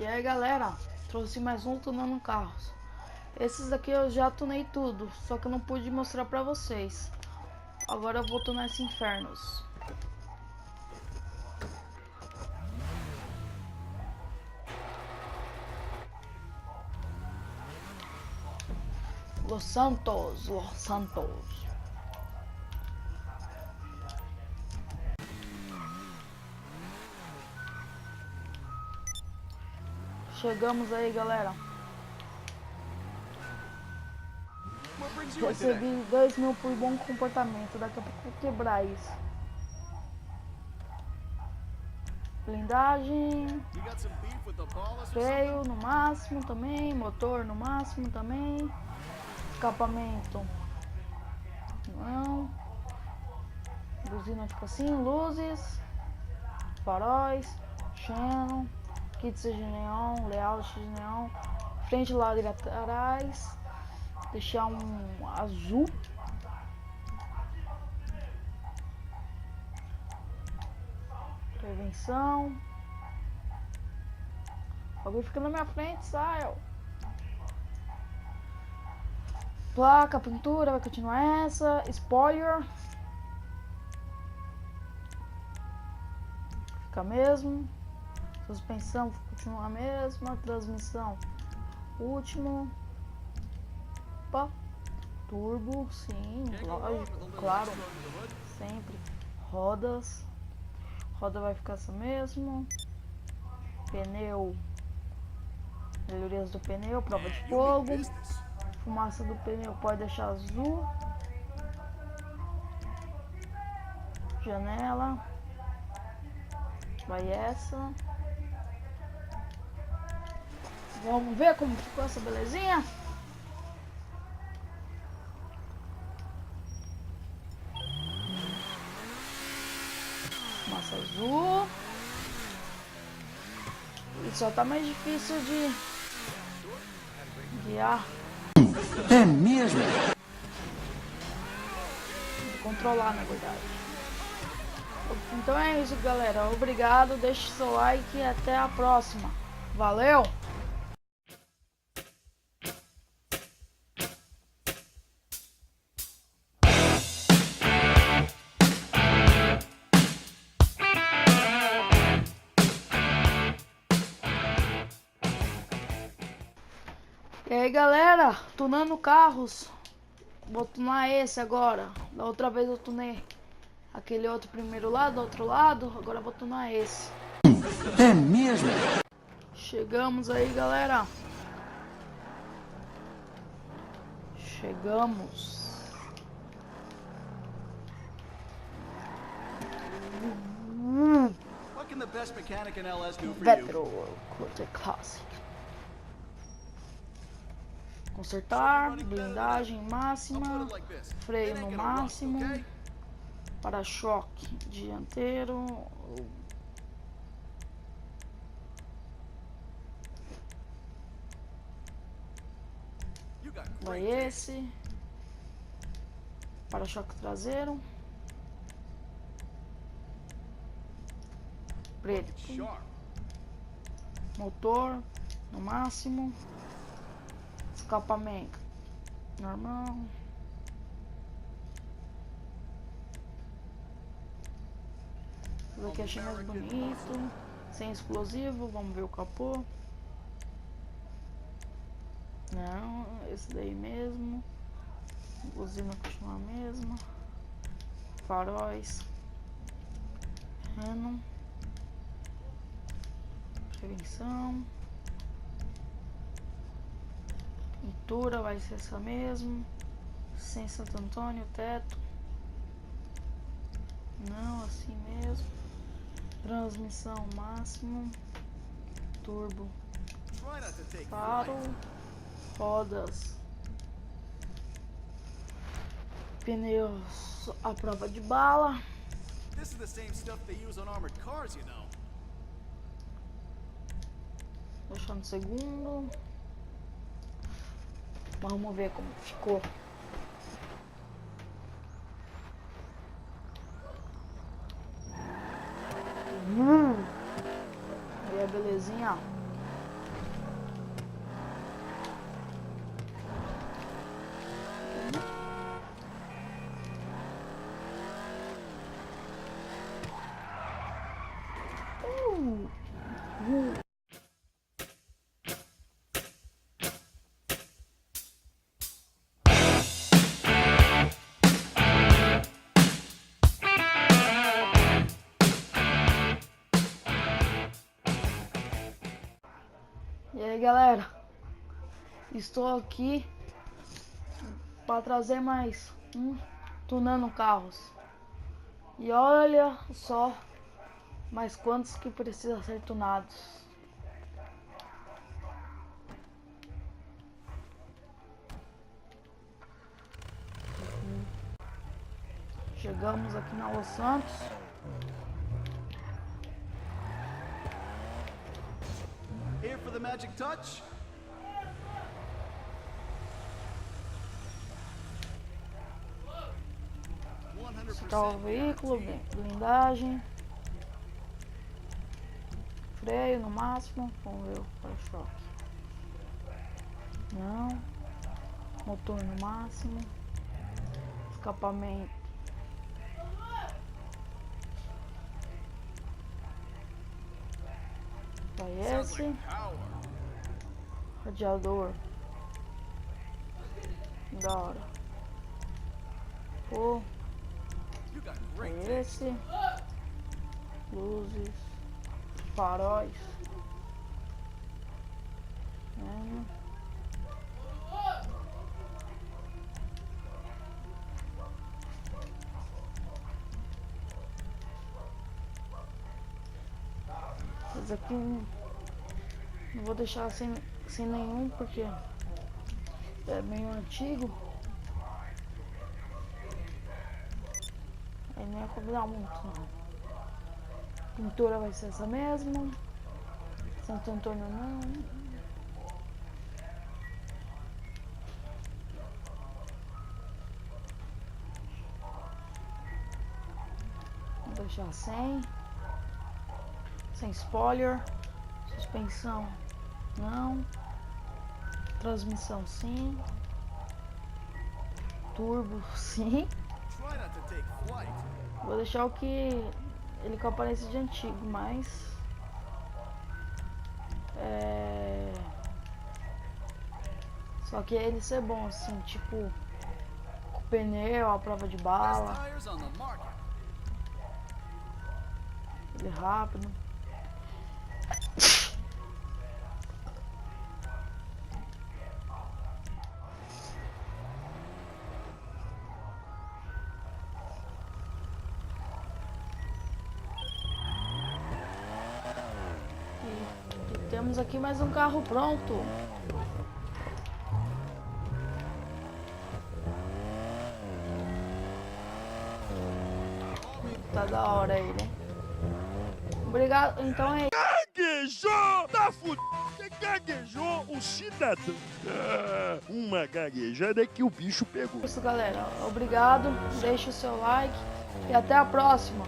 E aí galera, trouxe mais um tunando carros. Esses daqui eu já tunei tudo, só que eu não pude mostrar pra vocês. Agora eu vou tunar esse Infernos. Los Santos, Los Santos. Chegamos aí galera. Recebi 2.000 por bom comportamento. Daqui a pouco eu vou quebrar isso. Blindagem. Freio no máximo também. Motor no máximo também. Escapamento. Não. Buzina fica assim. Luzes. Faróis. Xenon. Kits de neon. Layout de neon. Frente, lado e atrás. Deixar um azul. Prevenção. Alguém fica na minha frente, sai. Placa, pintura, vai continuar essa. Spoiler. Fica mesmo. Suspensão continua a mesma. Transmissão. Último. Opa. Turbo, sim, lógico, claro. Sempre. Rodas. Roda vai ficar essa mesmo. Pneu. Melhorias do pneu, prova de fogo. Fumaça do pneu pode deixar azul. Janela. Vai essa. Vamos ver como ficou essa belezinha? Fumaça azul. E só tá mais difícil de guiar. É mesmo? De controlar, na verdade. Então é isso, galera. Obrigado, deixe seu like e até a próxima. Valeu! E aí galera, tunando carros. Vou tunar esse agora. Da outra vez eu tunei aquele outro primeiro lado, do outro lado. Agora eu vou tunar esse. É mesmo? Chegamos aí galera. Chegamos. What can the best mechanic in LS do for you? Vetro Corte Classic. Consertar, blindagem máxima, freio no máximo, para-choque dianteiro, vai esse, para-choque traseiro, preto, motor no máximo. Escapamento normal. Esse aqui achei mais bonito. Sem explosivo. Vamos ver o capô. Não, esse daí mesmo. Buzina continua a mesma. Faróis. Xenon. Prevenção. Pintura vai ser essa mesmo. Sem Santo Antônio, teto. Não, assim mesmo. Transmissão máximo. Turbo. Faro. Rodas. Pneus à prova de bala. Deixar no segundo. Vamos ver como ficou. Aí a belezinha. E aí, galera, estou aqui para trazer mais um Tunando Carros. E olha só mais quantos que precisam ser tunados. Chegamos aqui na Los Santos. Here for the magic touch. Está o veículo, blindagem, freio no máximo, vamos ver o para-choque. Não, motor no máximo, escapamento. Vai esse, radiador, da hora. Pô. Esse, luzes, faróis, esse aqui não vou deixar sem nenhum porque é meio antigo. Aí não ia combinar muito, não. Pintura vai ser essa mesmo. Santo Antônio não. Vou deixar sem spoiler. Suspensão não. Transmissão sim. Turbo sim. Vou deixar o que ele com aparência de antigo, mas só que ele ser bom assim, tipo com pneu, a prova de bala, ele rápido. Temos aqui mais um carro pronto. Tá da hora ele, hein? Obrigado, então é... Gaguejou! Tá fudido! Você gaguejou o cidadão. Uma gaguejada que o bicho pegou. Isso, galera. Obrigado. Deixe o seu like e até a próxima.